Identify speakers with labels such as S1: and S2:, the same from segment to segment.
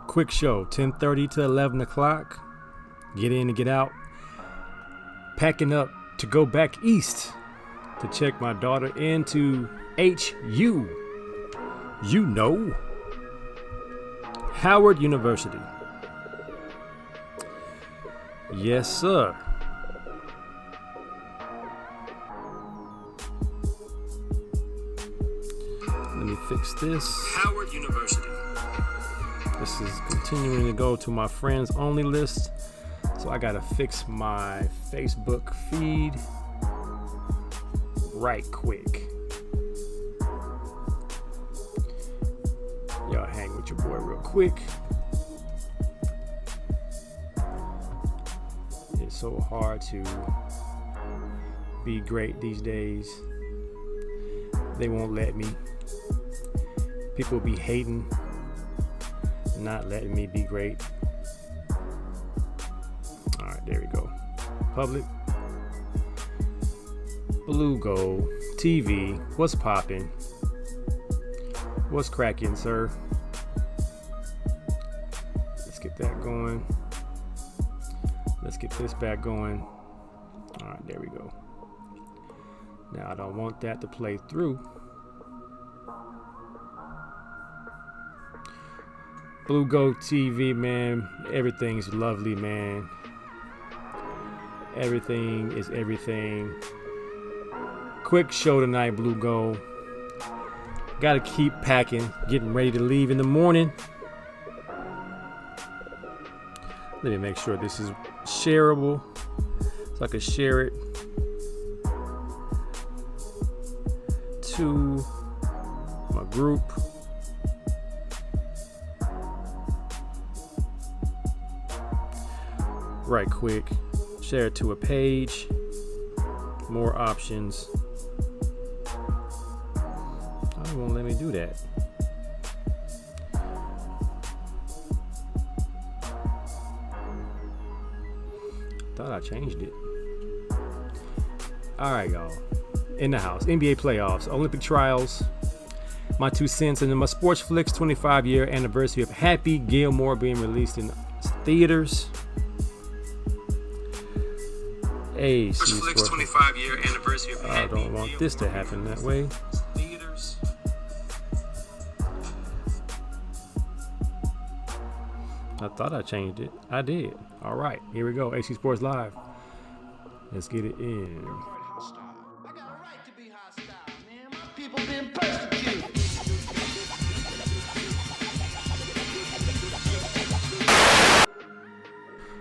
S1: Quick show, 10:30 to 11 o'clock. Get in and get out. Packing up to go back east to check my daughter into HU. You know, Howard University. Yes, sir. Let me fix this. Howard University. This is continuing to go to my friends only list. So I gotta fix my Facebook feed right quick. Y'all hang with your boy real quick. It's so hard to be great these days. They won't let me. People be hating, not letting me be great. All right, there we go. Public. Blue Gold TV. What's popping? What's cracking, sir? Let's get that going. Let's get this back going. All right, there we go. Now I don't want that to play through. Blue Gold TV, man. Everything's lovely, man. Everything is everything. Quick show tonight, Blue Gold. Gotta keep packing, getting ready to leave in the morning. Let me make sure this is shareable so I can share it to my group. Right quick, share it to a page, more options. Oh, it won't let me do that. Thought I changed it. All right, y'all. In the house, NBA playoffs, Olympic trials, my 2 cents, and then my Sports Flicks 25-year anniversary of Happy Gilmore being released in theaters. Hey, Flicks 25-year anniversary of I don't want this to happen that way. I thought I changed it. I did. All right, here we go. AC Sports Live. Let's get it in.
S2: I got a right to be hostile, man. My people been persecuted.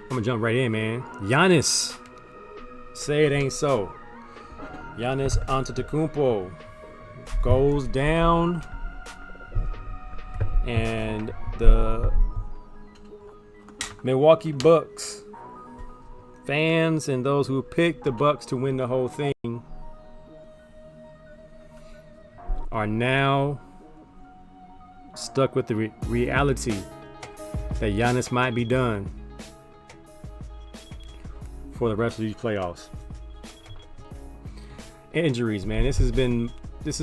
S1: I'm gonna jump right in, man. Giannis. Say it ain't so. Giannis Antetokounmpo goes down, and the Milwaukee Bucks fans and those who picked the Bucks to win the whole thing are now stuck with the reality that Giannis might be done for the rest of these playoffs. Injuries, man. This has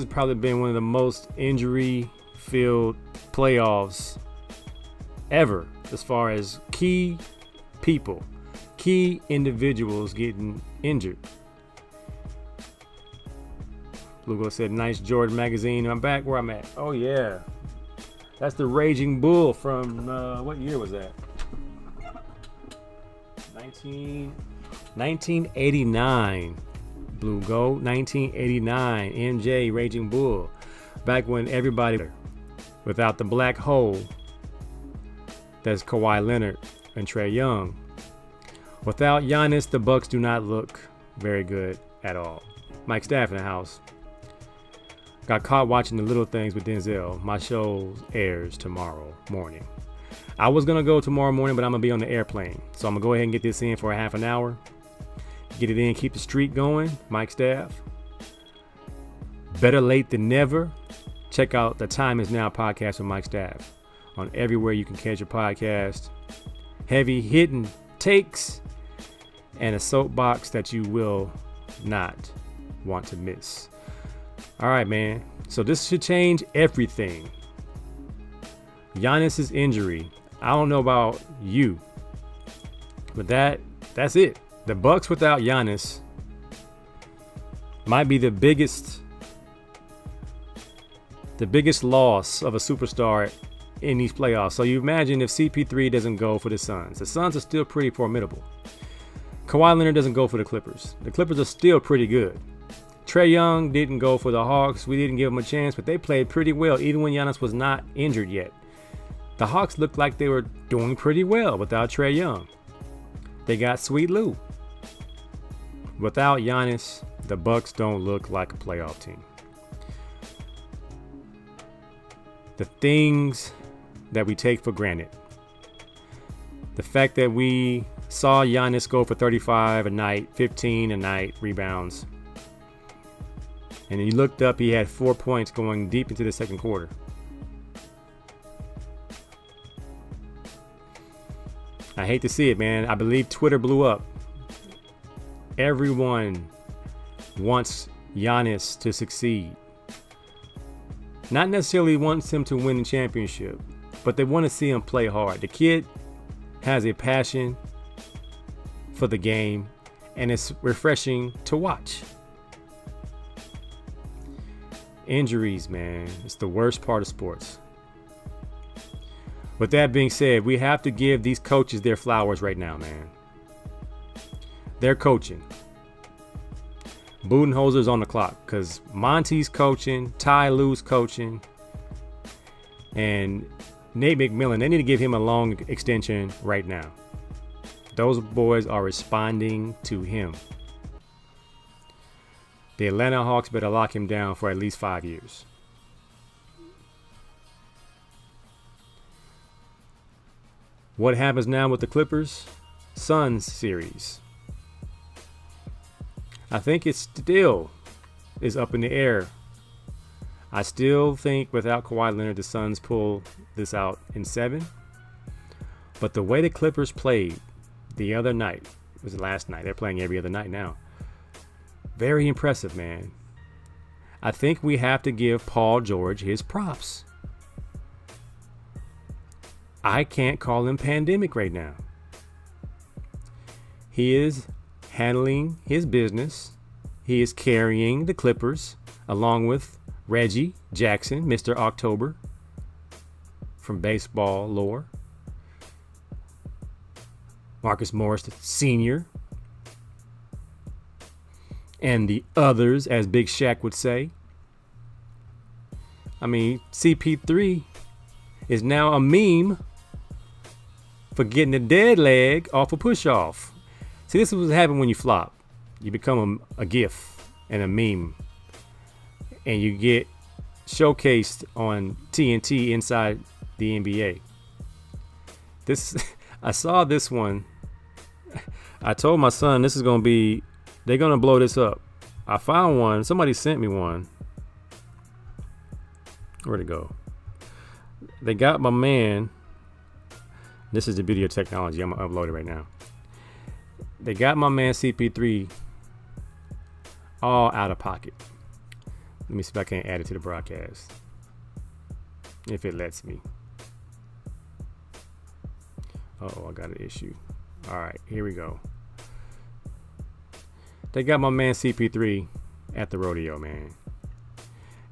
S1: probably been one of the most injury-filled playoffs ever, as far as key people, key individuals getting injured. Lugo said, nice Jordan magazine. I'm back where I'm at. Oh, yeah. That's the Raging Bull from, what year was that? 1989. Blue Gold, 1989. MJ, Raging Bull. Back when everybody, without the black hole, that's Kawhi Leonard and Trae Young. Without Giannis, the Bucks do not look very good at all. Mike Staff in the house. Got caught watching The Little Things with Denzel. My show airs tomorrow morning. I was going to go tomorrow morning, but I'm going to be on the airplane. So I'm going to go ahead and get this in for a half an hour. Get it in, keep the streak going. Mike Staff. Better late than never. Check out the Time Is Now podcast with Mike Staff on everywhere you can catch your podcast. Heavy hitting takes and a soapbox that you will not want to miss. All right, man. So this should change everything. Giannis's injury. I don't know about you, but that's it. The Bucks without Giannis might be the biggest loss of a superstar in these playoffs. So you imagine if CP3 doesn't go for the Suns. The Suns are still pretty formidable. Kawhi Leonard doesn't go for the Clippers. The Clippers are still pretty good. Trae Young didn't go for the Hawks. We didn't give them a chance, but they played pretty well even when Giannis was not injured yet. The Hawks looked like they were doing pretty well without Trae Young. They got Sweet Lou. Without Giannis, the Bucks don't look like a playoff team. The things that we take for granted. The fact that we saw Giannis go for 35 a night, 15 a night rebounds. And he looked up, he had 4 points going deep into the second quarter. I hate to see it, man. I believe Twitter blew up. Everyone wants Giannis to succeed. Not necessarily wants him to win the championship, but they want to see him play hard. The kid has a passion for the game, and it's refreshing to watch. Injuries, man, it's the worst part of sports. With that being said, we have to give these coaches their flowers right now, man. They're coaching. Budenholzer's on the clock because Monty's coaching, Ty Lue's coaching, and Nate McMillan, they need to give him a long extension right now. Those boys are responding to him. The Atlanta Hawks better lock him down for at least 5 years. What happens now with the Clippers? Suns series. I think it still is up in the air. I still think without Kawhi Leonard, the Suns pull this out in 7. But the way the Clippers played the other night, it was last night. They're playing every other night now. Very impressive, man. I think we have to give Paul George his props. I can't call him pandemic right now. He is handling his business. He is carrying the Clippers along with Reggie Jackson, Mr. October from baseball lore. Marcus Morris Sr. And the others, as Big Shaq would say. I mean, CP3 is now a meme for getting a dead leg off a push-off. See, this is what happens when you flop. You become a GIF and a meme. And you get showcased on TNT inside the NBA. I saw this one. I told my son this is going to be, they're going to blow this up. I found one. Somebody sent me one. Where'd it go? They got my man. This is the beauty of technology. I'm going to upload it right now. They got my man CP3 all out of pocket. Let me see if I can add it to the broadcast. If it lets me. Uh-oh, I got an issue. All right, here we go. They got my man CP3 at the rodeo, man.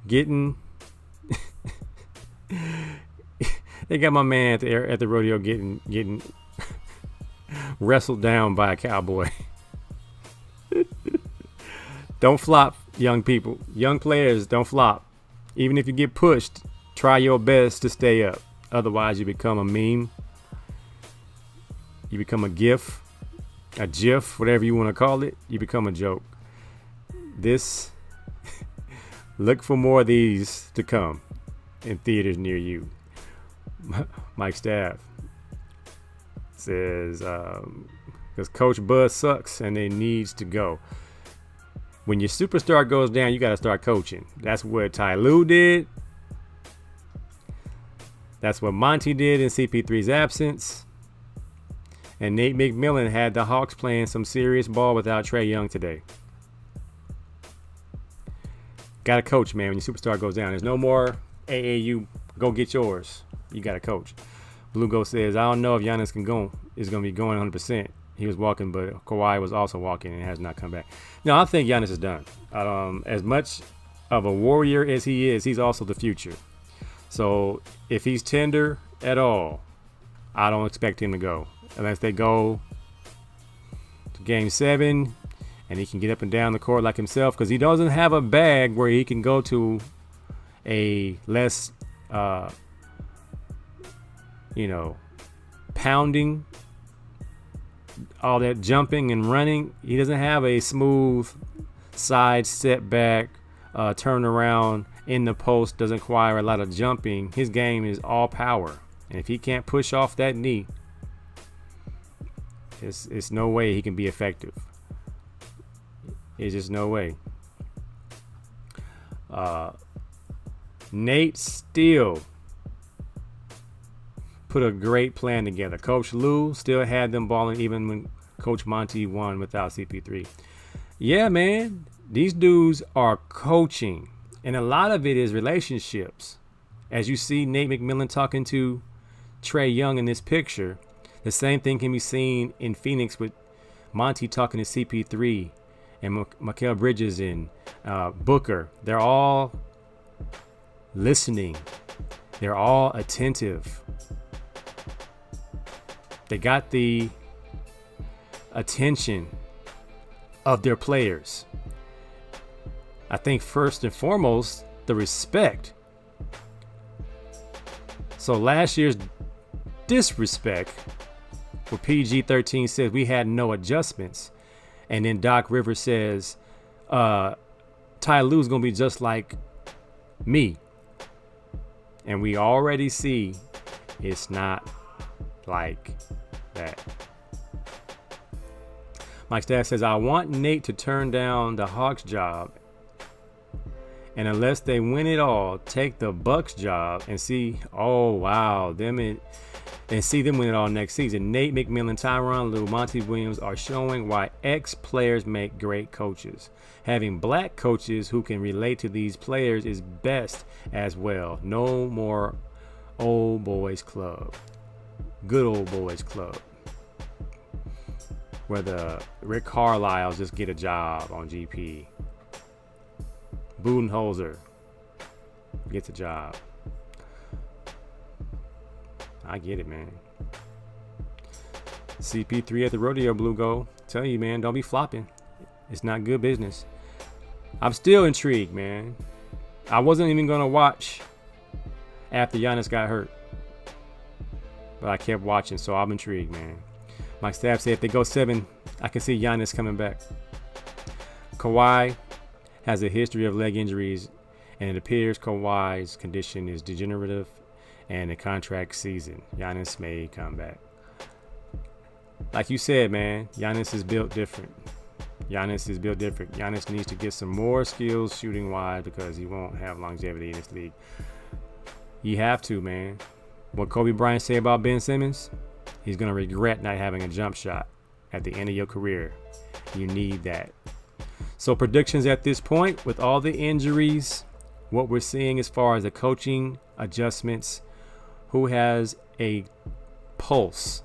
S1: Getting... They got my man at the rodeo getting wrestled down by a cowboy. Don't flop, young people. Young players, don't flop. Even if you get pushed, try your best to stay up. Otherwise, you become a meme. You become a GIF, a GIF, whatever you want to call it. You become a joke. Look for more of these to come in theaters near you. Mike Staff says, because Coach Buzz sucks and it needs to go. When your superstar goes down, you got to start coaching. That's what Ty Lue did. That's what Monty did in CP3's absence. And Nate McMillan had the Hawks playing some serious ball without Trae Young today. Got to coach, man, when your superstar goes down. There's no more AAU Go get yours. You got a coach. Blue Go says, I don't know if Giannis is going to be going 100%. He was walking, but Kawhi was also walking and has not come back. No, I think Giannis is done. As much of a warrior as he is, he's also the future. So if he's tender at all, I don't expect him to go. Unless they go to Game 7 and he can get up and down the court like himself, because he doesn't have a bag where he can go to a less, pounding, all that jumping and running. He doesn't have a smooth side setback, turn around in the post. Doesn't require a lot of jumping. His game is all power. And if he can't push off that knee, it's no way he can be effective. It's just no way. Nate still put a great plan together. Coach Lou still had them balling even when Coach Monty won without CP3. Yeah, man, these dudes are coaching, and a lot of it is relationships. As you see Nate McMillan talking to Trae Young in this picture, the same thing can be seen in Phoenix with Monty talking to CP3 and Mikal Bridges and Booker. They're all listening. They're all attentive. They got the attention of their players. I think first and foremost, the respect. So last year's disrespect, where PG-13 says we had no adjustments, and then Doc Rivers says Ty Lue's gonna be just like me, and we already see it's not like that. Mike Staff says, I want Nate to turn down the Hawks job, and unless they win it all, take the Bucks job and see, and see them win it all next season. Nate McMillan, Tyronn Lue, Monty Williams are showing why ex-players make great coaches. Having black coaches who can relate to these players is best as well. No more old boys club. Good old boys club. Where the Rick Carlisle's just get a job on GP. Budenholzer gets a job. I get it, man. CP3 at the rodeo, Blue Go. Tell you, man, don't be flopping. It's not good business. I'm still intrigued, man. I wasn't even going to watch after Giannis got hurt, but I kept watching, so I'm intrigued, man. Mike Staff said if they go 7, I can see Giannis coming back. Kawhi has a history of leg injuries, and it appears Kawhi's condition is degenerative and a contract season. Giannis may come back. Like you said, man, Giannis is built different. Giannis needs to get some more skills shooting wide because he won't have longevity in this league. You have to, man. What Kobe Bryant said about Ben Simmons, he's going to regret not having a jump shot at the end of your career. You need that. So predictions at this point, with all the injuries, what we're seeing as far as the coaching adjustments, who has a pulse,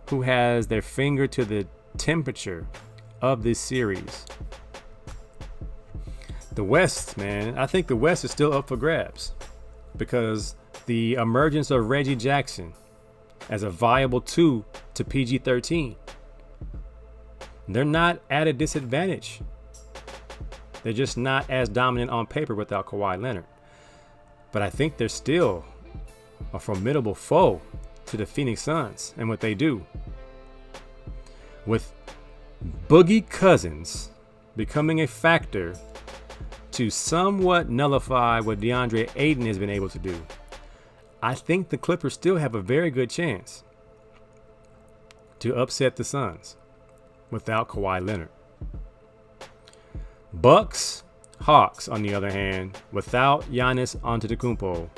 S1: who has their finger to the temperature of this series. The West, man, I think the West is still up for grabs because the emergence of Reggie Jackson as a viable 2 to PG-13, they're not at a disadvantage. They're just not as dominant on paper without Kawhi Leonard. But I think they're still a formidable foe to the Phoenix Suns and what they do. With Boogie Cousins becoming a factor to somewhat nullify what DeAndre Ayton has been able to do, I think the Clippers still have a very good chance to upset the Suns without Kawhi Leonard. Bucks, Hawks, on the other hand, without Giannis Antetokounmpo,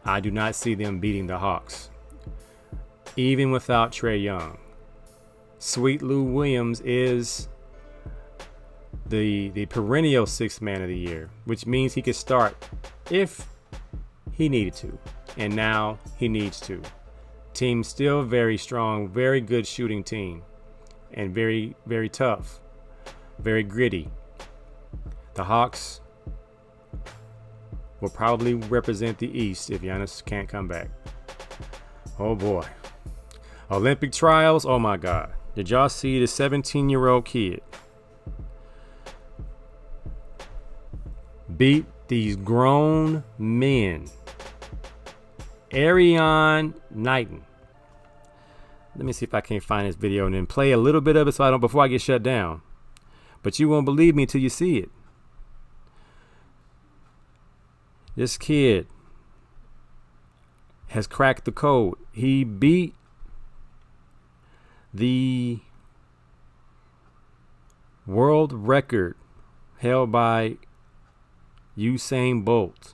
S1: I do not see them beating the Hawks. Even without Trae Young. Sweet Lou Williams is the perennial 6th man of the year, which means he could start if he needed to. And now he needs to. Team still very strong, very good shooting team. And very, very tough. Very gritty. The Hawks will probably represent the East if Giannis can't come back. Oh boy. Olympic trials. Oh my God. Did y'all see the 17-year-old kid beat these grown men? Ariane Knighton. Let me see if I can't find this video and then play a little bit of it so I don't before I get shut down. But you won't believe me until you see it. This kid has cracked the code. He beat the world record held by Usain Bolt.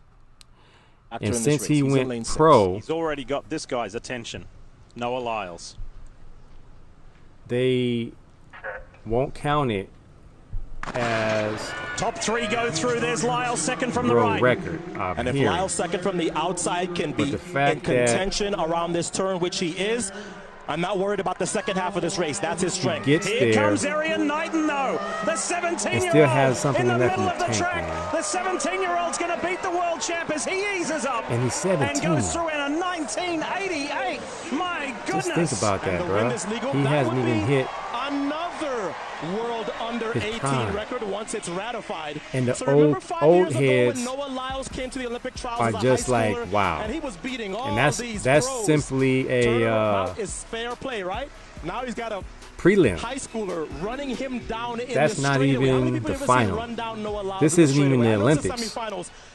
S1: And since he went pro,
S3: he's already got this guy's attention. Noah Lyles.
S1: They won't count it as
S3: top three go through. There's Lyles second from the
S1: world
S3: right.
S1: record.
S4: And if Lyles second from the outside can be in contention around this turn, which he is, I'm not worried about the second half of this race. That's his strength.
S3: Here comes Ariane Knighton, though. The 17-year-old
S1: still has something
S3: in the
S1: left
S3: middle
S1: in the
S3: of the
S1: tank,
S3: track.
S1: man.
S3: The 17-year-old's going to beat the world champ as he eases up.
S1: And he's 17.
S3: And goes through in a 1988. My goodness.
S1: Just think about that, bro. He hasn't even hit
S4: another world under 18
S1: prime.
S4: record once it's ratified.
S1: And the
S4: so
S1: old heads
S4: when Noah Lyles came to the Olympic trials
S1: are
S4: as a
S1: just
S4: high schooler,
S1: like, wow.
S4: And he was beating all
S1: and that's
S4: these pros.
S1: simply a
S4: is fair play, right? Now he's got a
S1: prelim.
S4: high schooler running him down in
S1: That's
S4: the
S1: not even the final. This
S4: isn't
S1: isn't even the Olympics.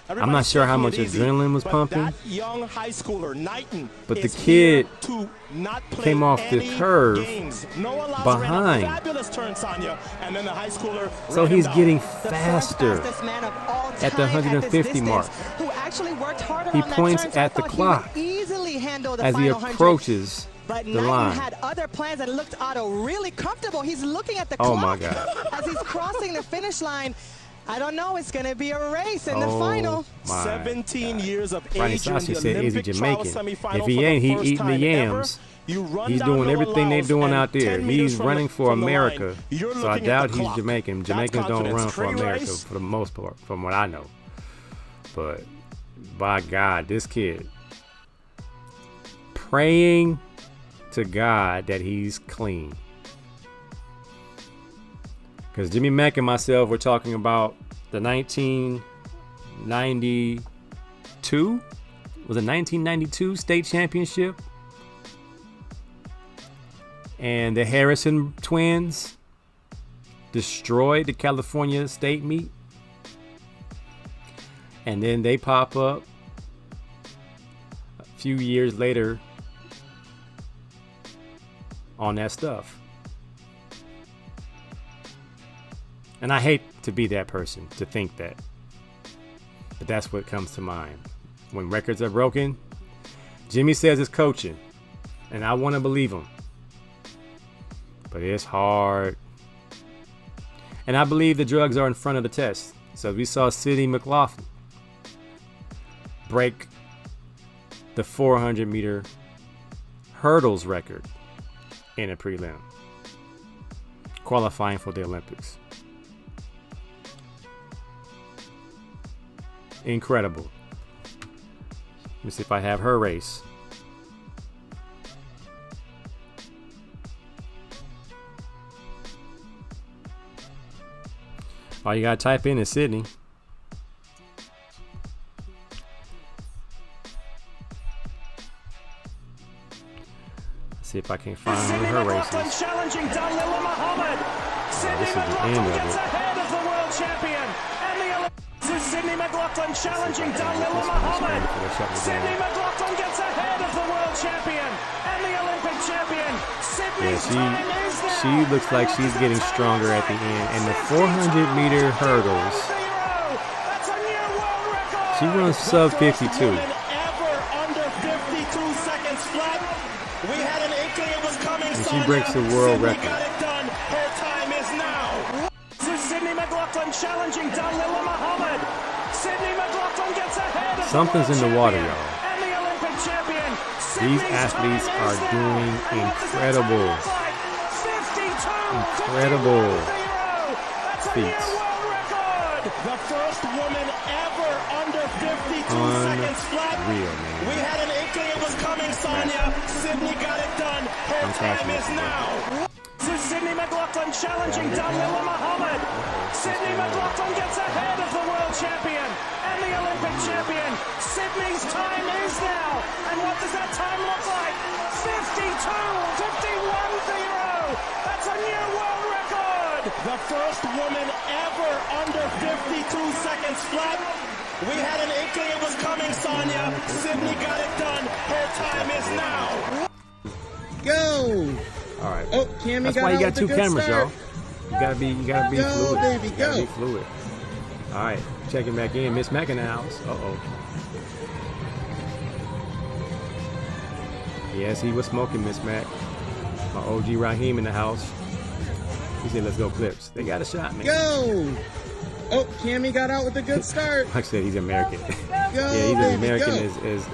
S1: I'm not sure how much adrenaline was pumping.
S4: That young high schooler, Knighton,
S1: but the kid
S4: to not
S1: came off the curve behind.
S4: Fabulous turn, Sonia, and then the high schooler
S1: so he's getting faster at the 150 mark. He points at the clock as he approaches
S5: But
S1: the
S5: Knighton
S1: line.
S5: had other plans and looked Otto really comfortable. He's looking at the
S1: Oh
S5: clock
S1: my God.
S5: as he's crossing the finish line. I don't know. It's going to be a race in the final.
S4: 17 years of
S1: Ronnie
S4: age in the
S1: Sashi said, "Is he
S4: Olympic trial
S1: Jamaican?
S4: semifinal
S1: If he
S4: for the
S1: ain't, he
S4: first
S1: eating the
S4: time
S1: yams.
S4: ever.
S1: He's doing everything they're doing out there. He's running for America.
S4: You're
S1: So I
S4: looking at
S1: doubt
S4: the
S1: he's
S4: clock.
S1: Jamaican.
S4: That's
S1: Jamaicans don't
S4: confidence.
S1: run for
S4: Free
S1: America
S4: race.
S1: for the most part, from what I know. But by God, this kid praying to God that he's clean. Because Jimmy Mack and myself were talking about the 1992, was it 1992 state championship? And the Harrison twins destroyed the California state meet. And then they pop up a few years later on that stuff. And I hate to be that person, to think that. But that's what comes to mind. When records are broken, Jimmy says it's coaching. And I want to believe him. But it's hard. And I believe the drugs are in front of the test. So we saw Sidney McLaughlin break the 400-meter hurdles record in a prelim, qualifying for the Olympics. Incredible. Let me see if I have her race. All you gotta type in is Sydney. See if I can find her races.
S3: Challenging Dalila Muhammad.
S1: This is the end of it.
S3: Ahead of the world champion. And the Olympics is Sidney McLaughlin challenging Dalila Muhammad. Sidney McLaughlin gets ahead of the world champion and the Olympic champion. Sydney's time is there.
S1: She looks like she's getting stronger at the end. And the 400-meter hurdles,
S3: That's a new world record.
S1: she runs sub 52.
S4: Ever under 52 seconds flat. We had an inkling it was coming.
S1: And she breaks the world
S4: Sydney
S1: record.
S4: got it done. Her time is now.
S3: This is Sidney McLaughlin challenging Dalila Muhammad. Sydney McLaughlin gets ahead of
S1: Something's in the water, y'all.
S3: and the Olympic champion.
S1: These athletes are doing incredible, incredible feats.
S4: The first woman ever under 52 seconds flat.
S1: Unreal, man.
S4: We had an inkling it was coming, Sonia. Sydney got it done. Her time is now.
S3: Sydney McLaughlin challenging Dalilah Muhammad. Sydney McLaughlin gets ahead of the world champion and the Olympic champion. Sydney's time is now. And what does that time look like? 51-0. That's a new world record.
S4: The first woman ever under 52 seconds flat. We had an inkling it was coming, Sonia. Sydney got it done. Her time is now.
S6: Go!
S1: All right.
S6: Oh, Cammy
S1: That's
S6: got
S1: why you
S6: out
S1: got
S6: with a
S1: two
S6: good
S1: cameras,
S6: start.
S1: y'all. You gotta be
S6: Go,
S1: fluid.
S6: baby,
S1: You gotta
S6: go.
S1: be fluid. All right, checking back in. Miss Mack in the house. Uh-oh. Yes, he was smoking, Miss Mack. My OG Raheem in the house. He said, "Let's go Clips." They got a shot, man.
S6: Go! Oh, Cammy got out with a good start.
S1: Like I said, he's American.
S6: Go,
S1: Yeah, he's
S6: baby,
S1: as American
S6: go.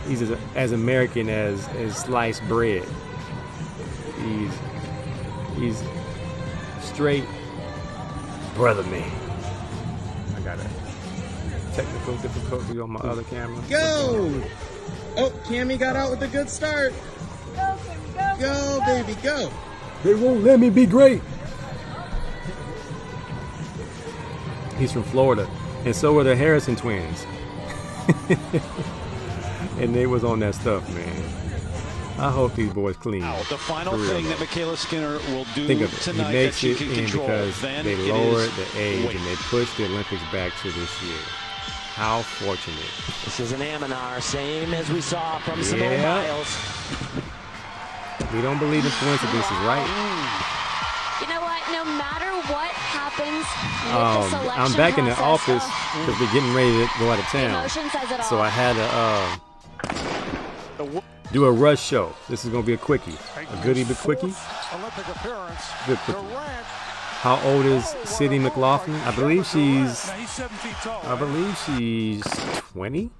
S1: he's as American as sliced bread. He's straight brother man. I got a technical difficulty on my other camera.
S6: Go! Oh, Cammy got out with a good start. Go, baby, go.
S1: They won't let me be great. He's from Florida, and so are the Harrison twins. And they was on that stuff, man. I hope these boys clean.
S7: The final
S1: For real,
S7: thing
S1: though.
S7: that Michaela Skinner will do
S1: Think of it.
S7: tonight
S1: He makes
S7: that she
S1: it
S7: can
S1: in
S7: control,
S1: because
S7: then
S1: they
S7: it
S1: lowered
S7: is
S1: the age
S7: weight.
S1: and they pushed the Olympics back to this year. How fortunate.
S8: This is an Aminar, same as we saw from Simone
S1: Yeah.
S8: Biles.
S1: We don't believe in coincidences, right?
S9: You know what? No matter what happens with the selection
S1: I'm back in the
S9: process,
S1: office because we're getting ready to go out of town.
S9: emotion says it all.
S1: So I had to do a rush show. This is going to be a quickie. A goodie but quickie.
S3: Olympic appearance.
S1: Good quickie. How old is Sydney McLaughlin? I believe she's 20.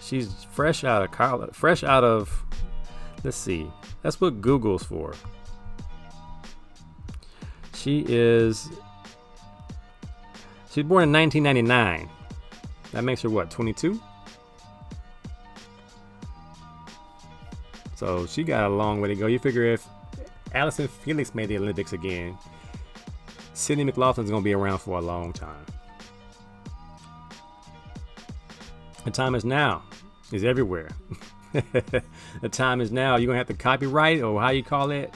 S1: She's fresh out of college. Fresh out of, let's see. That's what Google's for. She was born in 1999. That makes her what, 22? So she got a long way to go. You figure if Allison Felix made the Olympics again, Sydney McLaughlin's going to be around for a long time. The time is now. Is everywhere. The time is now. You're going to have to copyright, or how you call it,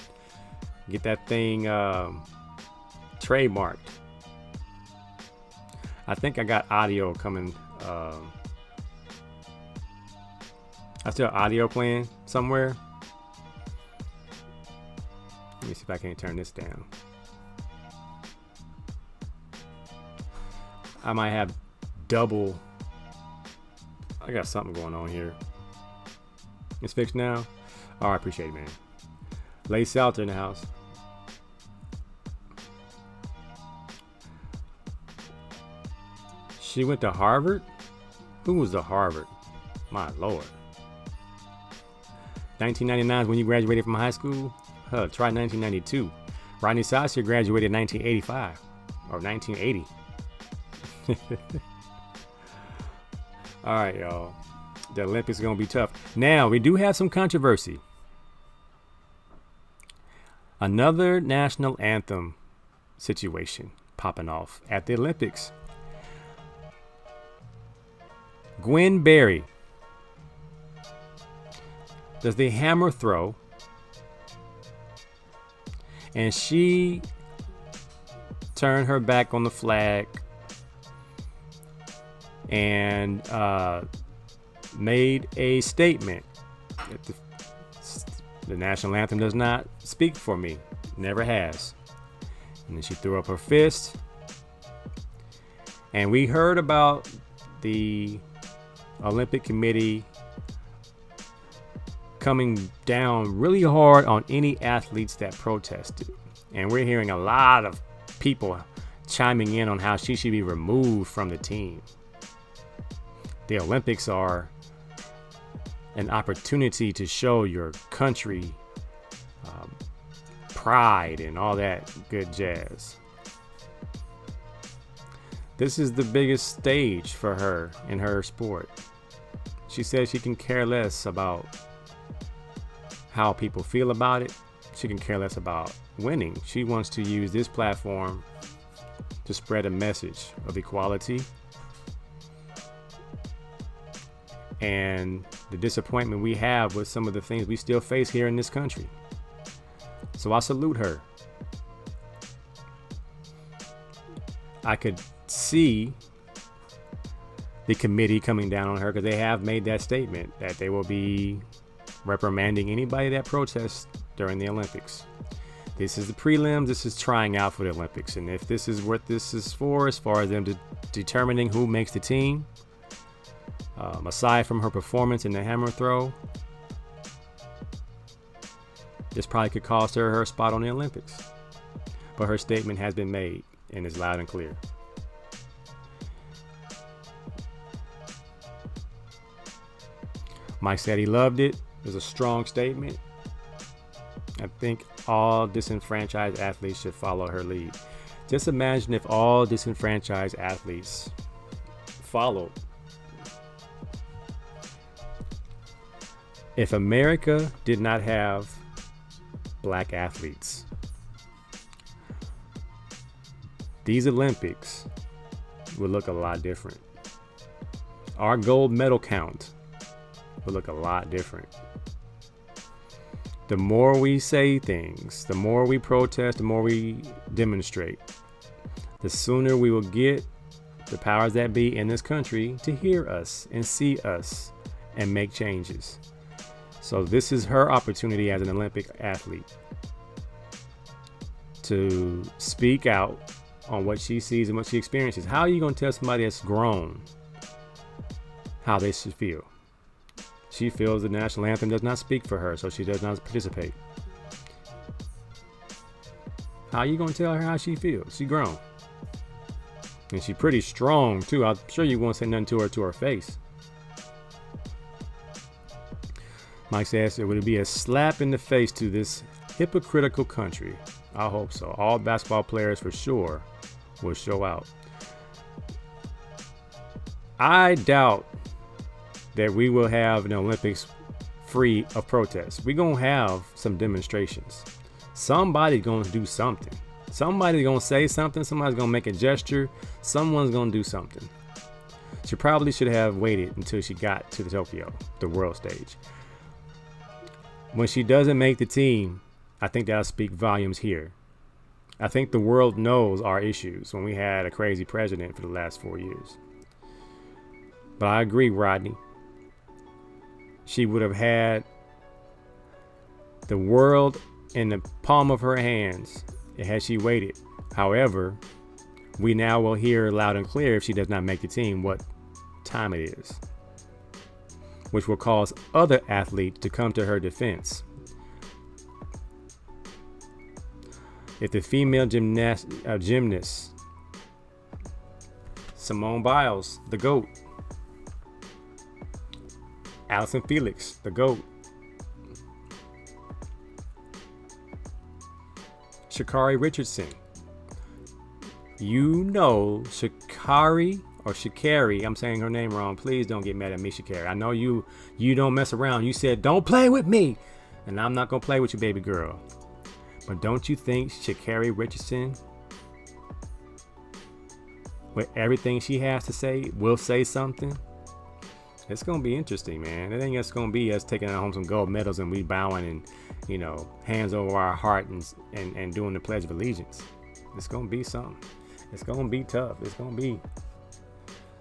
S1: get that thing trademarked. I think I got audio coming. I still have audio playing somewhere. Let me see if I can't turn this down. I might have double. I got something going on here. It's fixed now. Oh, I appreciate it, man. Lay Salter in the house. She went to Harvard? Who was to Harvard? My Lord. 1999 is when you graduated from high school? Try 1992. Rodney Saucier graduated in 1985 or 1980. All right, y'all. The Olympics are going to be tough. Now, we do have some controversy. Another national anthem situation popping off at the Olympics. Gwen Berry does the hammer throw, and she turned her back on the flag and made a statement that the national anthem does not speak for me, never has. And then she threw up her fist, and we heard about the Olympic Committee coming down really hard on any athletes that protested. And we're hearing a lot of people chiming in on how she should be removed from the team. The Olympics are an opportunity to show your country pride and all that good jazz. This is the biggest stage for her in her sport. She says she can care less about how people feel about it. She can care less about winning. She wants to use this platform to spread a message of equality and the disappointment we have with some of the things we still face here in this country. So I salute her. I could see the committee coming down on her because they have made that statement that they will be reprimanding anybody that protests during the Olympics. This is the prelims. This is trying out for the Olympics. And if this is what this is for, as far as them determining who makes the team, aside from her performance in the hammer throw, this probably could cost her her spot on the Olympics. But her statement has been made and is loud and clear. Mike said he loved it. It was a strong statement. I think all disenfranchised athletes should follow her lead. Just imagine if all disenfranchised athletes followed. If America did not have black athletes, these Olympics would look a lot different. Our gold medal count would look a lot different. The more we say things, the more we protest, the more we demonstrate, the sooner we will get the powers that be in this country to hear us and see us and make changes. So this is her opportunity as an Olympic athlete to speak out on what she sees and what she experiences. How are you going to tell somebody that's grown how they should feel? She feels the national anthem does not speak for her, so she does not participate. How are you going to tell her how she feels? She grown. And she's pretty strong, too. I'm sure you won't say nothing to her face. Mike says it would be a slap in the face to this hypocritical country. I hope so. All basketball players for sure will show out. I doubt that we will have an Olympics free of protests. We're going to have some demonstrations. Somebody's going to do something. Somebody's going to say something. Somebody's going to make a gesture. Someone's going to do something. She probably should have waited until she got to the Tokyo, the world stage. When she doesn't make the team, I think that'll speak volumes here. I think the world knows our issues when we had a crazy president for the last 4 years. But I agree, Rodney. She would have had the world in the palm of her hands had she waited. However, we now will hear loud and clear if she does not make the team what time it is, which will cause other athletes to come to her defense. If the female gymnast, Simone Biles, the GOAT, Allison Felix, the GOAT, Sha'Carri Richardson. You know Sha'Carri or Sha'Carri, I'm saying her name wrong. Please don't get mad at me, Sha'Carri. I know you don't mess around. You said, don't play with me. And I'm not going to play with you, baby girl. But don't you think Sha'Carri Richardson, with everything she has to say, will say something? It's going to be interesting, man. It ain't just going to be us taking home some gold medals and we bowing and, hands over our heart and doing the Pledge of Allegiance. It's going to be something. It's going to be tough. It's going to be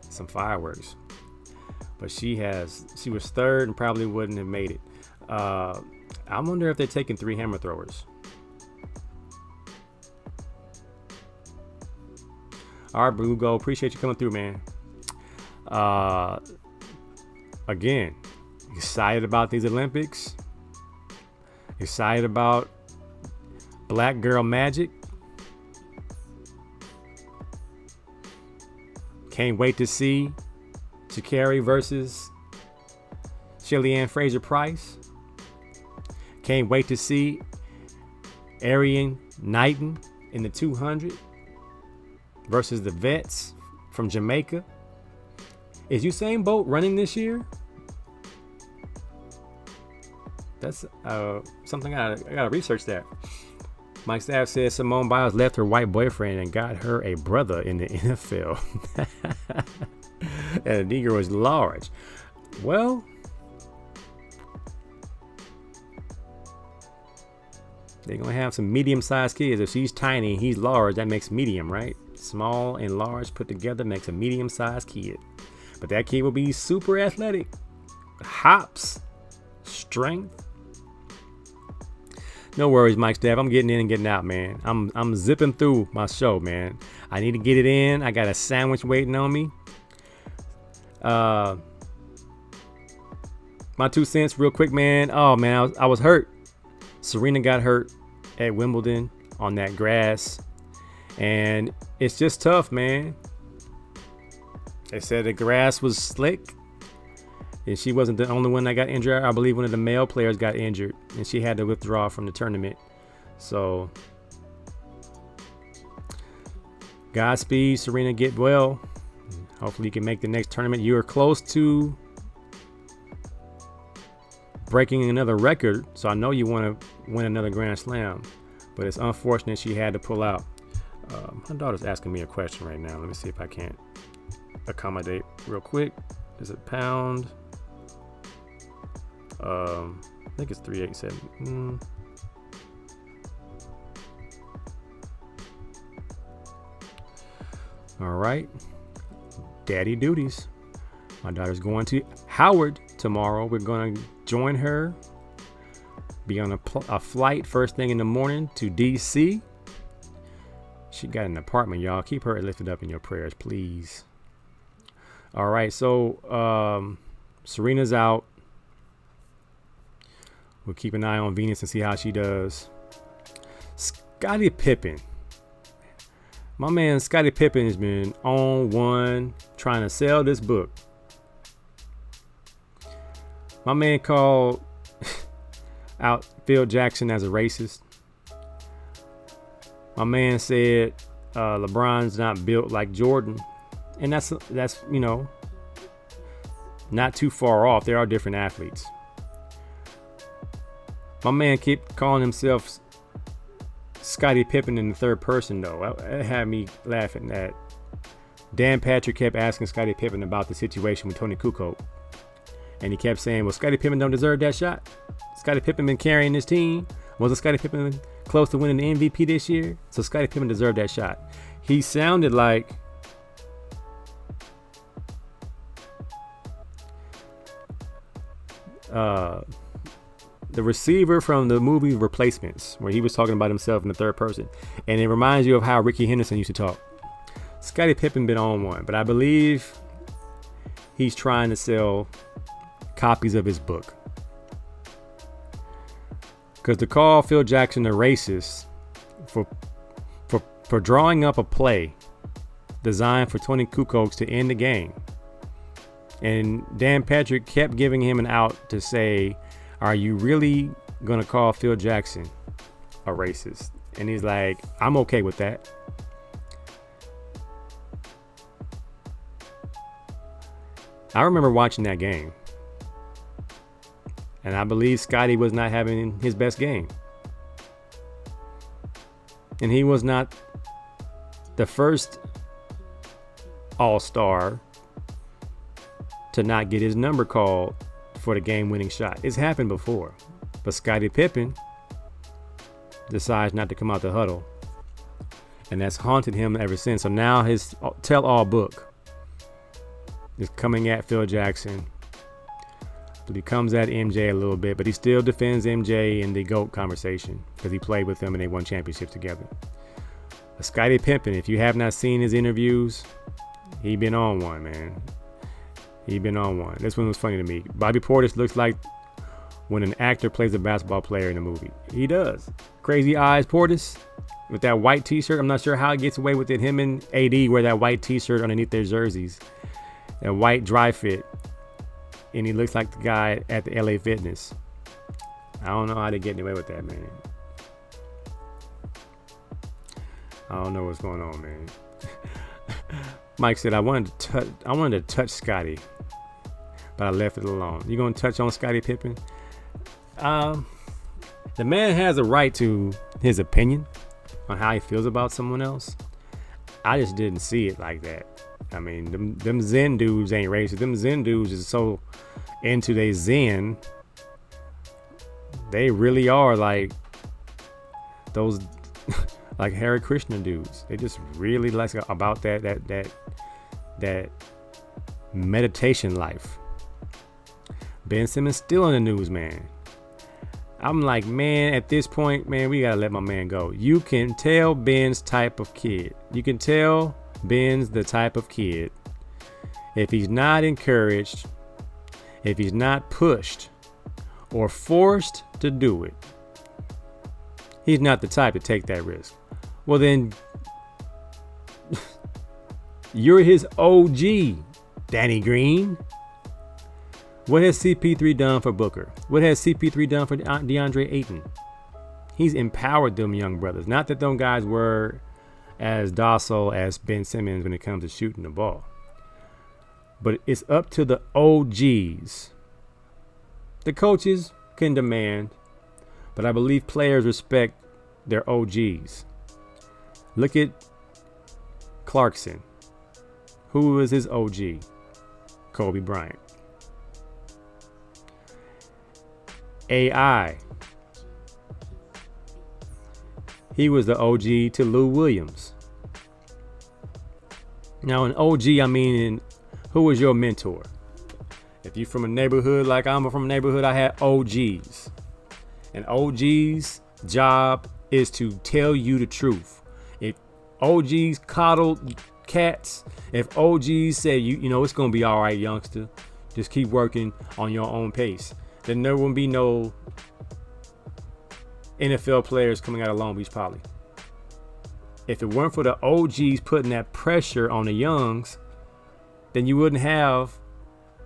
S1: some fireworks. But she was third and probably wouldn't have made it. I wonder if they're taking 3 hammer throwers. All right, Blue Gold, appreciate you coming through, man. Again, excited about these Olympics. Excited about Black Girl Magic. Can't wait to see Sha'Carri versus Shelly-Ann Fraser-Price. Can't wait to see Arian Knighton in the 200 versus the vets from Jamaica. Is Usain Bolt running this year? That's something I gotta research that. Mike Staff says Simone Biles left her white boyfriend and got her a brother in the NFL. And the Negro is large. Well, they're gonna have some medium-sized kids. If she's tiny, he's large, that makes medium, right? Small and large put together makes a medium-sized kid. But that kid will be super athletic. Hops. Strength. No worries, Mike Staff. I'm getting in and getting out, man. I'm zipping through my show, man. I need to get it in. I got a sandwich waiting on me. My 2 cents real quick, man. Oh, man, I was hurt. Serena got hurt at Wimbledon on that grass. And it's just tough, man. They said the grass was slick. And she wasn't the only one that got injured. I believe one of the male players got injured. And she had to withdraw from the tournament. So, Godspeed, Serena, get well. Hopefully you can make the next tournament. You are close to breaking another record. So I know you want to win another Grand Slam. But it's unfortunate she had to pull out. My daughter's asking me a question right now. Let me see if I can't accommodate real quick. Is it pound? I think it's 387. All right. Daddy duties. My daughter's going to Howard tomorrow. We're going to join her. Be on a flight first thing in the morning to DC. She got an apartment, y'all. Keep her lifted up in your prayers, please. All right. So, Serena's out. We'll keep an eye on Venus and see how she does. Scottie Pippen. My man Scottie Pippen has been on one trying to sell this book. My man called out Phil Jackson as a racist. My man said LeBron's not built like Jordan. And that's you know, not too far off. There are different athletes. My man kept calling himself Scottie Pippen in the third person, though. It had me laughing at Dan Patrick kept asking Scottie Pippen about the situation with Tony Kukoc. And he kept saying, well, Scottie Pippen don't deserve that shot. Scottie Pippen been carrying his team. Wasn't Scottie Pippen close to winning the MVP this year? So Scottie Pippen deserved that shot. He sounded like the receiver from the movie Replacements, where he was talking about himself in the third person. And it reminds you of how Ricky Henderson used to talk. Scottie Pippen been on one, but I believe he's trying to sell copies of his book. Because to call Phil Jackson a racist for drawing up a play designed for Tony Kukoc to end the game. And Dan Patrick kept giving him an out to say, are you really going to call Phil Jackson a racist? And he's like, I'm okay with that. I remember watching that game. And I believe Scottie was not having his best game. And he was not the first all-star to not get his number called for the game-winning shot. It's happened before. But Scottie Pippen decides not to come out the huddle. And that's haunted him ever since. So now his tell-all book is coming at Phil Jackson. But he comes at MJ a little bit, but he still defends MJ in the GOAT conversation because he played with him and they won championships together. But Scottie Pippen, if you have not seen his interviews, he been on one, man. He been on one. This one was funny to me. Bobby Portis looks like when an actor plays a basketball player in a movie. He does. Crazy Eyes Portis with that white t-shirt. I'm not sure how he gets away with it. Him and AD wear that white t-shirt underneath their jerseys. a white dry fit, and he looks like the guy at the LA Fitness. I don't know how they get away with that, man. I don't know what's going on, man. Mike said I wanted to touch Scotty, but I left it alone. You gonna touch on Scottie Pippen? The man has a right to his opinion on how he feels about someone else. I just didn't see it like that. I mean, them Zen dudes ain't racist. Them Zen dudes is so into their Zen. They really are like those like Hare Krishna dudes. They just really like about that meditation life. Ben Simmons still in the news, man. I'm like, man, at this point, man, we gotta let my man go. You can tell Ben's type of kid. You can tell Ben's the type of kid. If he's not encouraged, if he's not pushed or forced to do it, he's not the type to take that risk. Well, then you're his OG, Danny Green. What has CP3 done for Booker? What has CP3 done for DeAndre Ayton? He's empowered them young brothers. Not that them guys were as docile as Ben Simmons when it comes to shooting the ball. But it's up to the OGs. The coaches can demand, but I believe players respect their OGs. Look at Clarkson. Who is his OG? Kobe Bryant. AI. He was the OG to Lou Williams. Now, an OG, I mean, who was your mentor? If you're from a neighborhood like I'm from a neighborhood, I had OGs. And OG's job is to tell you the truth. If OGs coddled cats, if OGs say, you know, it's going to be all right, youngster, just keep working on your own pace, then there won't be no NFL players coming out of Long Beach Poly. If it weren't for the OGs putting that pressure on the youngs, then you wouldn't have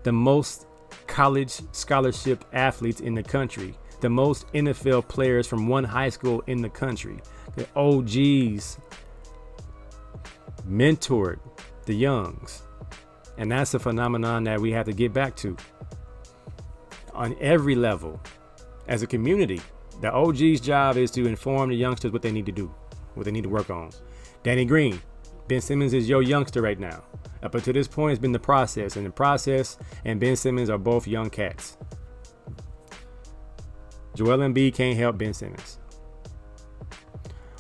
S1: the most college scholarship athletes in the country, the most NFL players from one high school in the country. The OGs mentored the youngs. And that's a phenomenon that we have to get back to on every level. As a community, the OG's job is to inform the youngsters what they need to do, what they need to work on. Danny Green, Ben Simmons is your youngster right now. Up until this point, it's been the process, and the process and Ben Simmons are both young cats. Joel Embiid can't help Ben Simmons.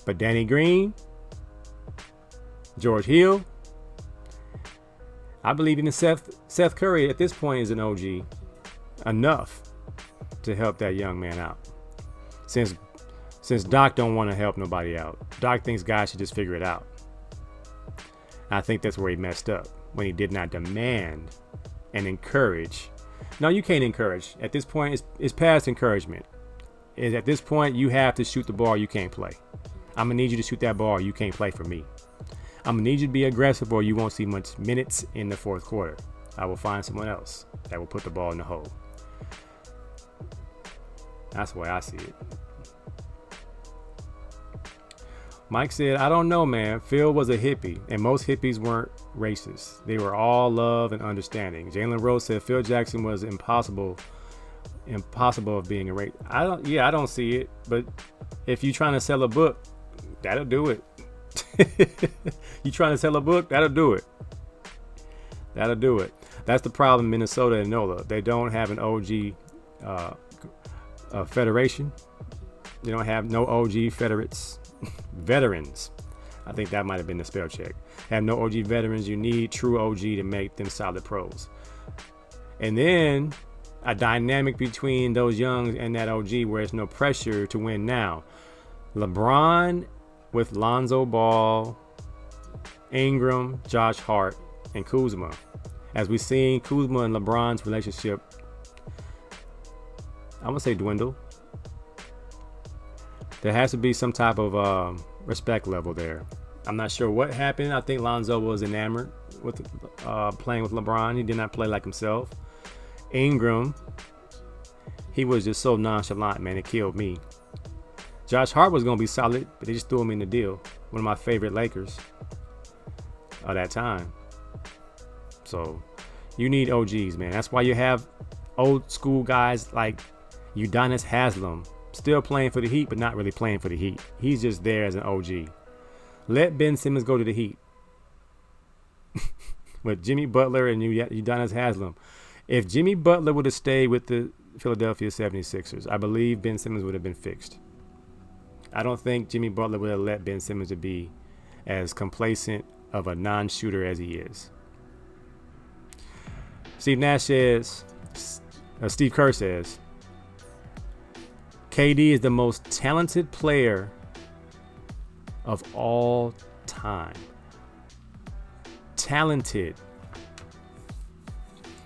S1: But Danny Green, George Hill, I believe even Seth Curry at this point is an OG enough to help that young man out. Since Doc don't want to help nobody out. Doc thinks guys should just figure it out. I think that's where he messed up, when he did not demand and encourage. No, you can't encourage. At this point, it's past encouragement. At this point, you have to shoot the ball, you can't play. I'm going to need you to shoot that ball, you can't play for me. I'm going to need you to be aggressive or you won't see much minutes in the fourth quarter. I will find someone else that will put the ball in the hole. That's the way I see it. Mike said, I don't know, man. Phil was a hippie, and most hippies weren't racist. They were all love and understanding. Jalen Rose said Phil Jackson was impossible of being a racist. I don't see it, but if you're trying to sell a book, that'll do it. You trying to sell a book, that'll do it. That'll do it. That's the problem in Minnesota and NOLA. They don't have an OG federation. They don't have no OG veterans. I think that might have been the spell check. Have no OG veterans. You need true OG to make them solid pros. And then a dynamic between those youngs and that OG where it's no pressure to win now. LeBron with Lonzo Ball, Ingram, Josh Hart, and Kuzma. As we've seen Kuzma and LeBron's relationship, I'm going to say dwindle. There has to be some type of respect level there. I'm not sure what happened. I think Lonzo was enamored with playing with LeBron. He did not play like himself. Ingram, he was just so nonchalant, man. It killed me. Josh Hart was going to be solid, but they just threw him in the deal. One of my favorite Lakers of that time. So you need OGs, man. That's why you have old school guys like Udonis Haslem still playing for the Heat, but not really playing for the Heat. He's just there as an OG. Let Ben Simmons go to the Heat with Jimmy Butler and Udonis Haslem. If Jimmy Butler would have stayed with the Philadelphia 76ers, I believe Ben Simmons would have been fixed. I don't think Jimmy Butler would have let Ben Simmons to be as complacent of a non-shooter as he is. Steve Kerr says, KD is the most talented player of all time. Talented.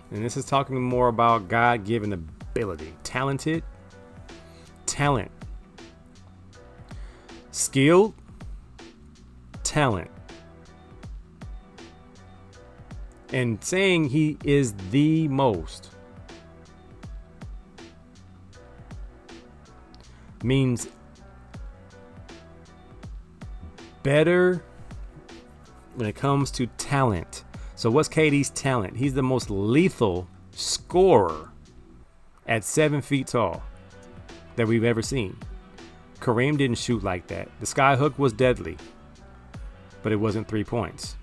S1: And this is talking more about God-given ability. Talented. Talent. Skilled. Talent. And saying he is the most means better when it comes to talent. So what's KD's talent? He's the most lethal scorer at 7 feet tall that we've ever seen. Kareem didn't shoot like that. The sky hook was deadly, but it wasn't 3 points.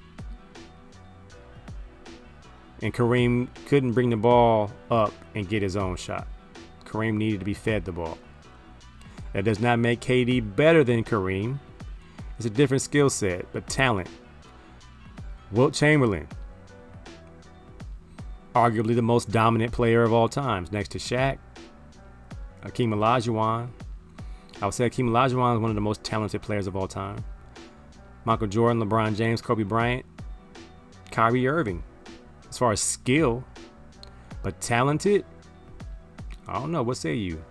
S1: And Kareem couldn't bring the ball up and get his own shot. Kareem needed to be fed the ball. That does not make KD better than Kareem. It's a different skill set, but talent. Wilt Chamberlain, arguably the most dominant player of all times, next to Shaq. Hakeem Olajuwon. I would say Hakeem Olajuwon is one of the most talented players of all time. Michael Jordan, LeBron James, Kobe Bryant, Kyrie Irving. As far as skill, but talented, I don't know. What say you?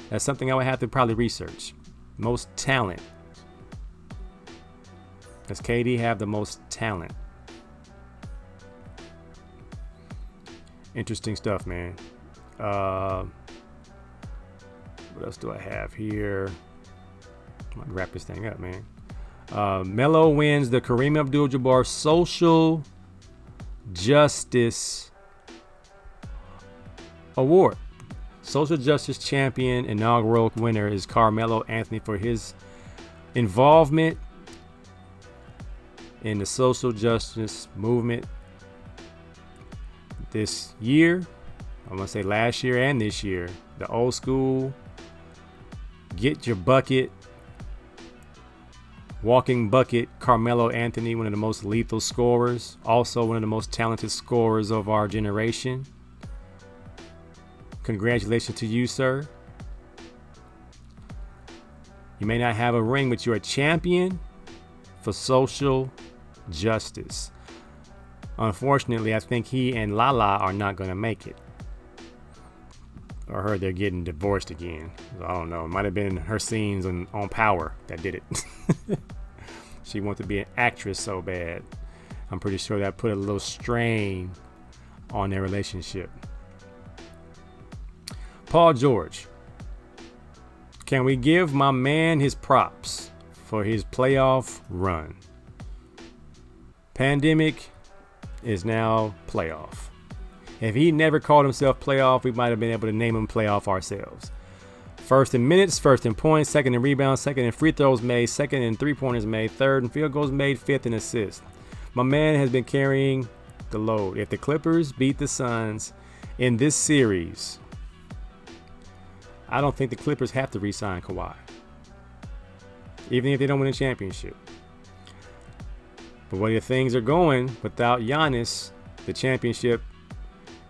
S1: That's something I would have to probably research. Most talent. Does KD have the most talent? Interesting stuff, man. What else do I have here? I'm gonna wrap this thing up, man. Melo wins the Kareem Abdul-Jabbar Social Justice Award. Social Justice Champion inaugural winner is Carmelo Anthony for his involvement in the social justice movement this year. I'm going to say last year and this year. The old school, get your bucket, walking bucket, Carmelo Anthony, one of the most lethal scorers, also one of the most talented scorers of our generation. Congratulations to you, sir. You may not have a ring, but you're a champion for social justice. Unfortunately, I think he and Lala are not going to make it. I heard they're getting divorced again. I don't know. It might have been her scenes on Power that did it. She wanted to be an actress so bad. I'm pretty sure that put a little strain on their relationship. Paul George. Can we give my man his props for his playoff run? Pandemic is now playoff. If he never called himself playoff, we might have been able to name him playoff ourselves. First in minutes, first in points, second in rebounds, second in free throws made, second in three-pointers made, third in field goals made, fifth in assists. My man has been carrying the load. If the Clippers beat the Suns in this series, I don't think the Clippers have to re-sign Kawhi, even if they don't win a championship. But where things are going without Giannis, the championship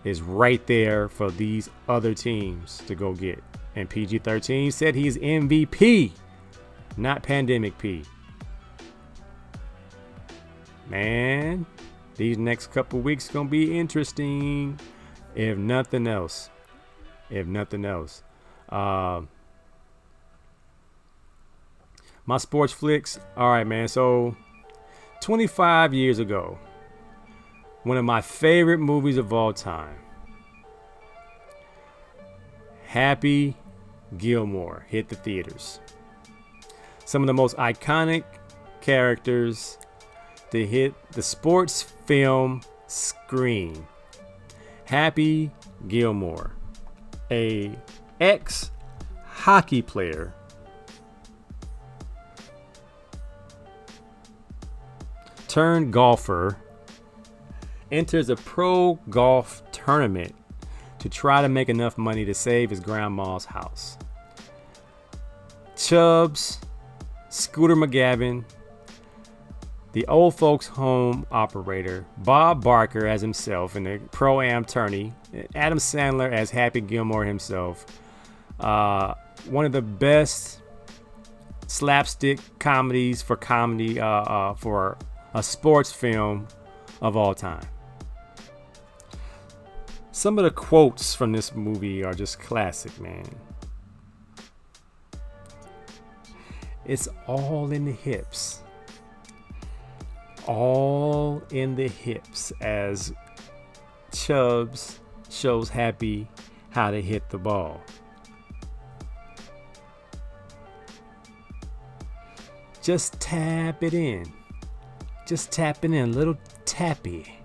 S1: is right there for these other teams to go get. And PG-13 said he's MVP, not Pandemic P. Man, these next couple weeks going to be interesting, if nothing else. If nothing else. My sports flicks. All right, man. So 25 years ago, one of my favorite movies of all time, Happy Gilmore, hit the theaters. Some of the most iconic characters to hit the sports film screen. Happy Gilmore, a ex-hockey player turned golfer, enters a pro golf tournament to try to make enough money to save his grandma's house. Chubbs, Scooter McGavin, the old folks home operator, Bob Barker as himself and the pro-am tourney, Adam Sandler as Happy Gilmore himself. One of the best slapstick comedies for a sports film of all time. Some of the quotes from this movie are just classic, man. It's all in the hips. All in the hips as Chubbs shows Happy how to hit the ball. Just tap it in. Just tap it in, a little tappy.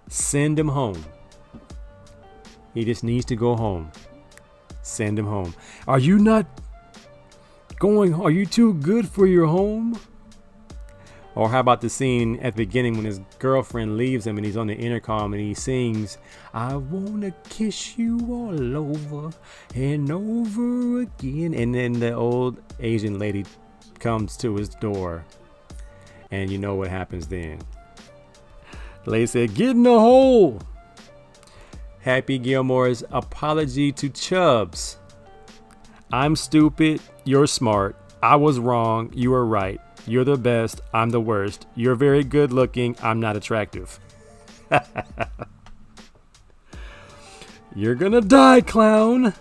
S1: Send him home. He just needs to go home. Send him home. Are you not going? Are you too good for your home? Or how about the scene at the beginning when his girlfriend leaves him and he's on the intercom and he sings, I wanna kiss you all over and over again. And then the old Asian lady comes to his door, and you know what happens then. The lady said, get in the hole. Happy Gilmore's apology to Chubbs. I'm stupid, you're smart. I was wrong, you were right. You're the best, I'm the worst. You're very good looking, I'm not attractive. You're gonna die, clown.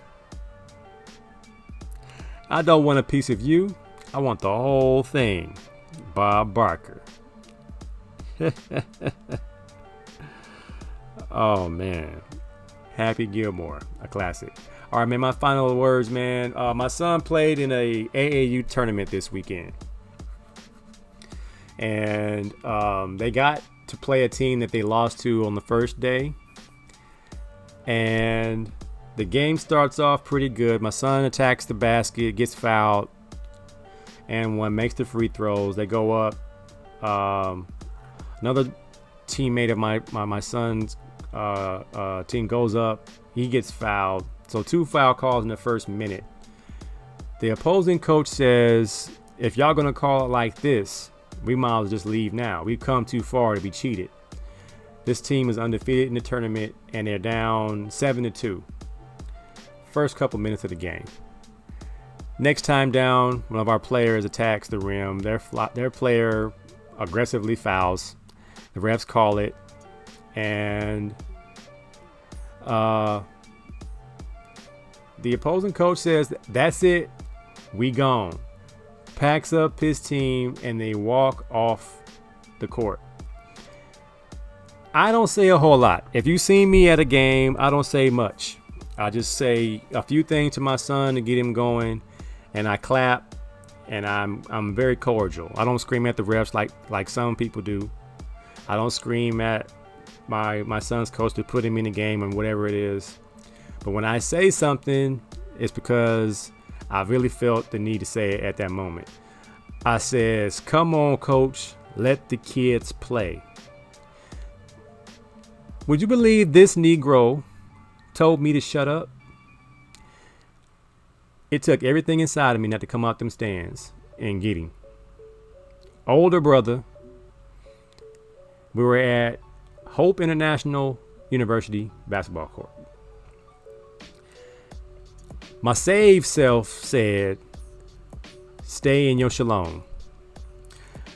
S1: I don't want a piece of you. I want the whole thing. Bob Barker. Oh, man. Happy Gilmore, a classic. All right, man, my final words, man. My son played in a AAU tournament this weekend. And they got to play a team that they lost to on the first day. And the game starts off pretty good. My son attacks the basket, gets fouled, and one makes the free throws. They go up. Another teammate of my son's team goes up. He gets fouled. So 2 foul calls in the first minute. The opposing coach says, if y'all gonna call it like this, we might as well just leave now. We've come too far to be cheated. This team is undefeated in the tournament and they're down 7-2. First couple minutes of the game. Next time down, one of our players attacks the rim. Their player aggressively fouls. The refs call it, and the opposing coach says, "That's it, we gone." Packs up his team and they walk off the court. I don't say a whole lot. If you see me at a game, I don't say much. I just say a few things to my son to get him going, and I clap, and I'm very cordial. I don't scream at the refs like some people do. I don't scream at my son's coach to put him in the game and whatever it is. But when I say something, it's because I really felt the need to say it at that moment. I says, "Come on, coach, let the kids play." Would you believe this Negro told me to shut up? It took everything inside of me not to come out them stands and get him. Older brother. We were at Hope International University basketball court. My saved self said, "Stay in your shalom."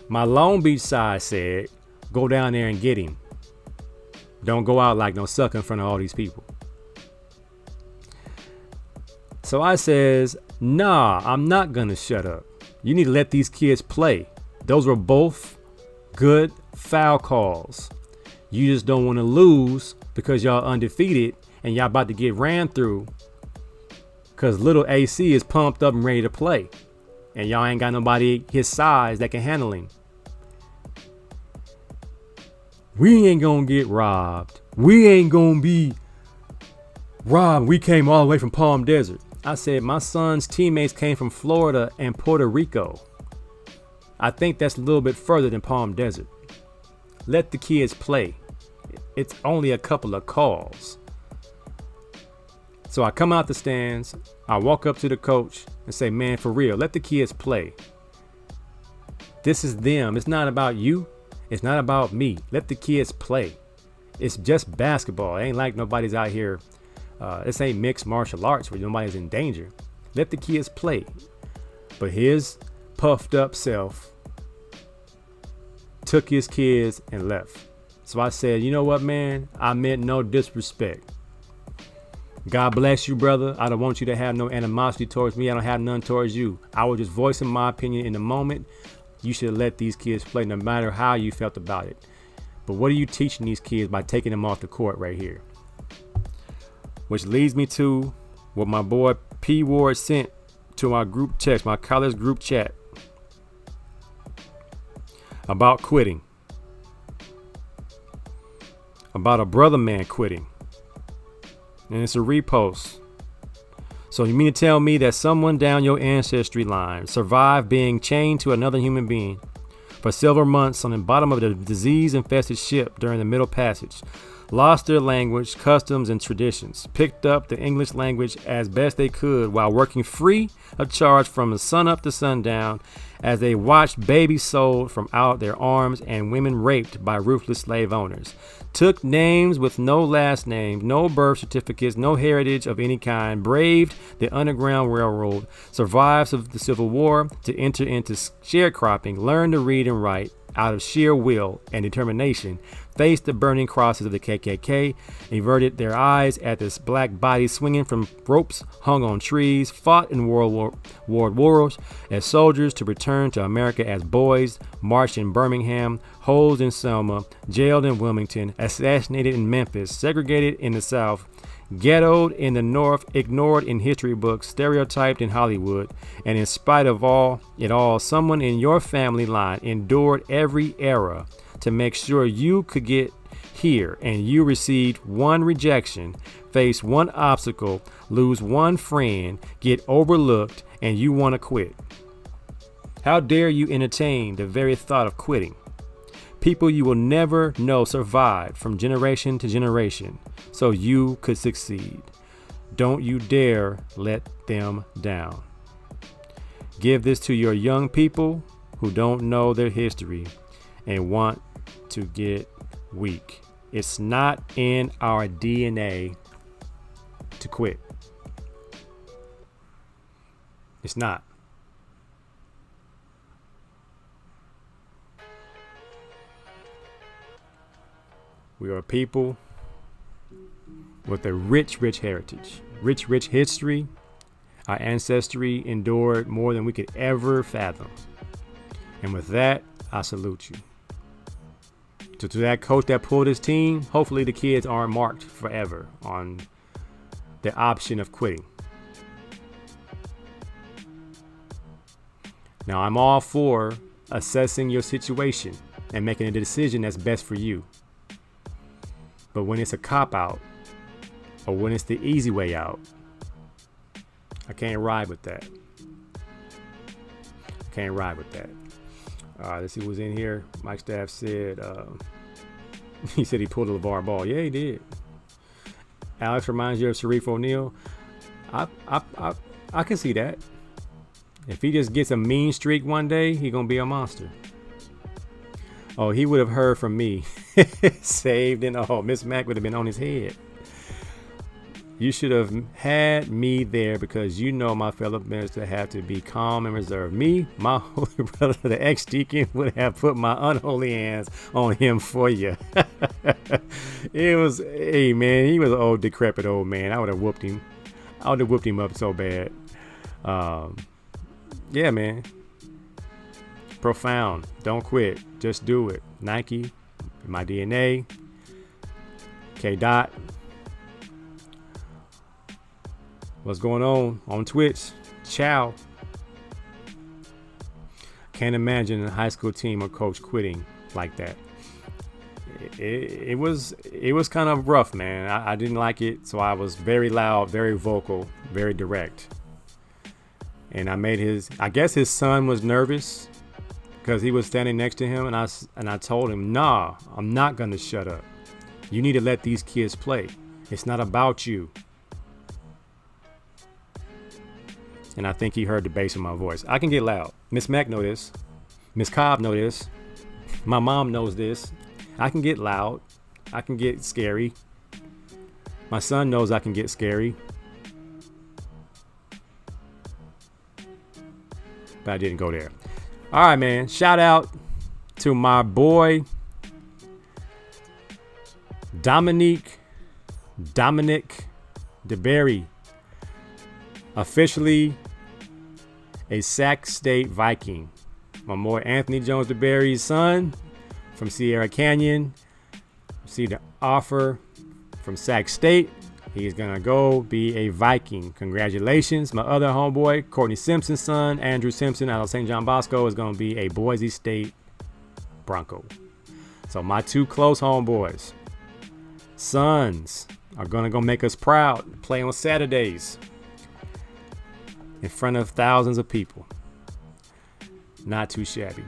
S1: My Long Beach side said, "Go down there and get him. Don't go out like no sucker in front of all these people." So I says, "Nah, I'm not gonna shut up. You need to let these kids play. Those were both good foul calls. You just don't want to lose because y'all undefeated and y'all about to get ran through because little AC is pumped up and ready to play. And y'all ain't got nobody his size that can handle him. We ain't gonna get robbed. We ain't gonna be robbed. We came all the way from Palm Desert. I said my son's teammates came from Florida and Puerto Rico. I think that's a little bit further than Palm Desert. Let the kids play. It's only a couple of calls. So I come out the stands. I walk up to the coach and say, man, for real, let the kids play. This is them. It's not about you. It's not about me. Let the kids play. It's just basketball. It ain't like nobody's out here. This ain't mixed martial arts where nobody's in danger. Let the kids play. But his puffed up self took his kids and left. So I said, you know what, man? I meant no disrespect. God bless you, brother. I don't want you to have no animosity towards me. I don't have none towards you. I was just voicing my opinion in the moment. You should let these kids play no matter how you felt about it. But what are you teaching these kids by taking them off the court right here? Which leads me to what my boy P. Ward sent to my group text, my college group chat, about quitting. About a brother man quitting. And it's a repost. So you mean to tell me that someone down your ancestry line survived being chained to another human being for several months on the bottom of the disease-infested ship during the Middle Passage, lost their language, customs, and traditions, picked up the English language as best they could while working free of charge from the sun up to sundown as they watched babies sold from out their arms and women raped by ruthless slave owners, took names with no last name, no birth certificates, no heritage of any kind, braved the Underground Railroad, survived the Civil War to enter into sharecropping, learned to read and write out of sheer will and determination, faced the burning crosses of the KKK, averted their eyes at this black body swinging from ropes hung on trees, fought in World War wars as soldiers to return to America as boys, marched in Birmingham, holed in Selma, jailed in Wilmington, assassinated in Memphis, segregated in the South, ghettoed in the North, ignored in history books, stereotyped in Hollywood, and in spite of it all, someone in your family line endured every era to make sure you could get here, and you received one rejection, face one obstacle, lose one friend, get overlooked, and you want to quit. How dare you entertain the very thought of quitting? People you will never know survived from generation to generation so you could succeed. Don't you dare let them down. Give this to your young people who don't know their history and want to get weak. It's not in our DNA to quit. It's not. We are a people with a rich heritage, rich history. Our ancestry endured more than we could ever fathom. And with that, I salute you. To that coach that pulled his team, hopefully the kids aren't marked forever on the option of quitting. Now, I'm all for assessing your situation and making a decision that's best for you. But when it's a cop-out, or when it's the easy way out, I can't ride with that. Let's see who's in here. Mike Staff said, he said he pulled a LeVar Ball. Yeah, he did. Alex reminds you of Sharif O'Neal. I can see that. If he just gets a mean streak one day, he gonna be a monster. Oh, he would have heard from me. Saved and all. Miss Mac would have been on his head. You should have had me there because you know my fellow minister have to be calm and reserved. Me, my holy brother, the ex-deacon, would have put my unholy hands on him for you. Hey man, he was an old decrepit old man. I would have whooped him. I would have whooped him up so bad. Yeah, man. profound. Don't quit. Just do it. Nike, my DNA, K Dot. What's going on Twitch? Ciao. Can't imagine a high school team or coach quitting like that. It was kind of rough, man. I didn't like it, so I was very loud, very vocal, very direct. And I guess his son was nervous because he was standing next to him, and I told him, nah, I'm not gonna shut up. You need to let these kids play. It's not about you. And I think he heard the bass in my voice. I can get loud. Miss Mac know this. Miss Cobb know this. My mom knows this. I can get loud. I can get scary. My son knows I can get scary. But I didn't go there. All right, man. Shout out to my boy Dominic DeBerry. Officially a Sac State Viking. My boy Anthony Jones DeBerry's son from Sierra Canyon received an offer from Sac State. He's gonna go be a Viking. Congratulations. My other homeboy, Courtney Simpson's son, Andrew Simpson out of St. John Bosco, is gonna be a Boise State Bronco. So my two close homeboys, sons, are gonna go make us proud. Play on Saturdays in front of thousands of people. Not too shabby.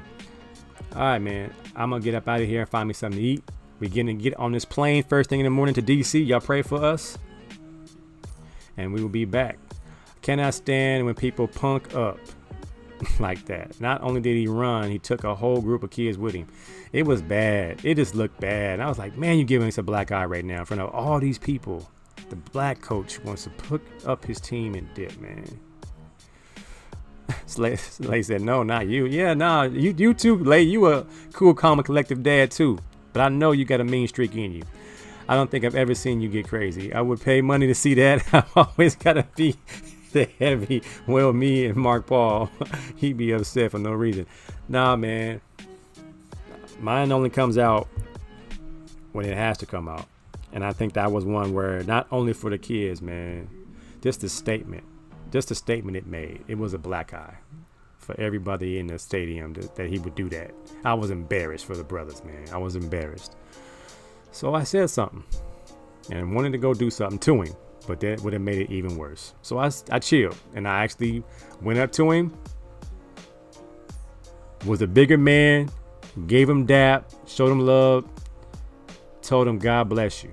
S1: All right, man. I'm going to get up out of here and find me something to eat. We're going to get on this plane first thing in the morning to DC. Y'all pray for us. And we will be back. Cannot stand when people punk up like that. Not only did he run, he took a whole group of kids with him. It was bad. It just looked bad. And I was like, man, you're giving us a black eye right now in front of all these people. The black coach wants to put up his team and dip, man. Slay said, no, not you. Yeah, nah, you too, Lay. You a cool, calm, and collective dad too. But I know you got a mean streak in you. I don't think I've ever seen you get crazy. I would pay money to see that. I've always got to be the heavy. Well, me and Mark Paul, he'd be upset for no reason. Nah, man. Mine only comes out when it has to come out. And I think that was one where not only for the kids, man, just a statement it made. It was a black eye for everybody in the stadium that he would do that. I was embarrassed for the brothers, man. I was embarrassed. So I said something and wanted to go do something to him, but that would have made it even worse. So I chilled and I actually went up to him, was a bigger man, gave him dap, showed him love, told him God bless you.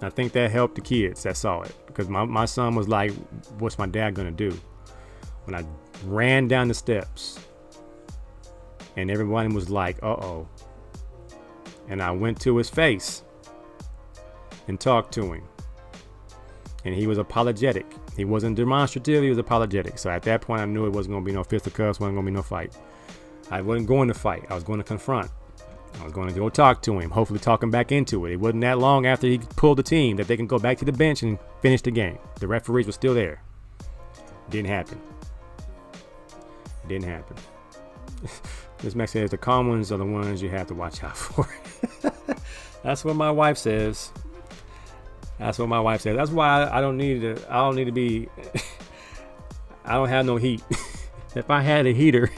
S1: I think that helped the kids that saw it, because my son was like, what's my dad gonna do? When I ran down the steps and everyone was like, uh-oh. And I went to his face and talked to him. And he was apologetic. He wasn't demonstrative, he was apologetic. So at that point I knew it wasn't gonna be no fisticuffs, wasn't gonna be no fight. I wasn't going to fight, I was going to confront. I was going to go talk to him, hopefully talk him back into it. It wasn't that long after he pulled the team that they can go back to the bench and finish the game. The referees were still there. Didn't happen. Didn't happen. This Max says the calm ones are the ones you have to watch out for. That's what my wife says. That's what my wife says. That's why I don't need to be. I don't have no heat. If I had a heater,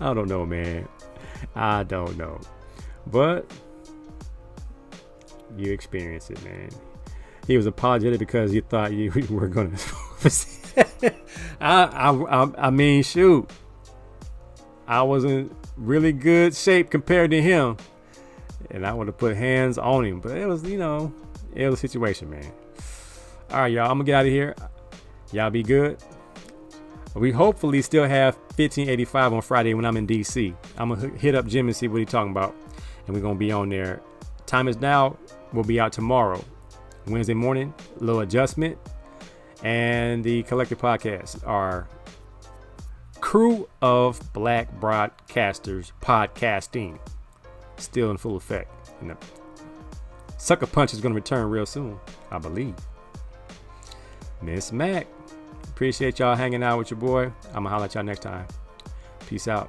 S1: I don't know, man. I don't know, but you experience it, man. He was apologetic because you thought you were gonna. I mean, shoot, I was in really good shape compared to him, and I would have put hands on him. But it was, it was a situation, man. All right, y'all, I'm gonna get out of here. Y'all be good. We hopefully still have 1585 on Friday when I'm in DC. I'm gonna hit up Jim and see what he's talking about, and we're gonna be on there. Time Is Now will be out tomorrow, Wednesday morning. A little adjustment, and the Collective Podcast, our crew of black broadcasters podcasting, still in full effect. And the Sucker Punch is gonna return real soon, I believe. Miss Mac, Appreciate y'all hanging out with your boy. I'm going to holler at y'all next time. Peace out.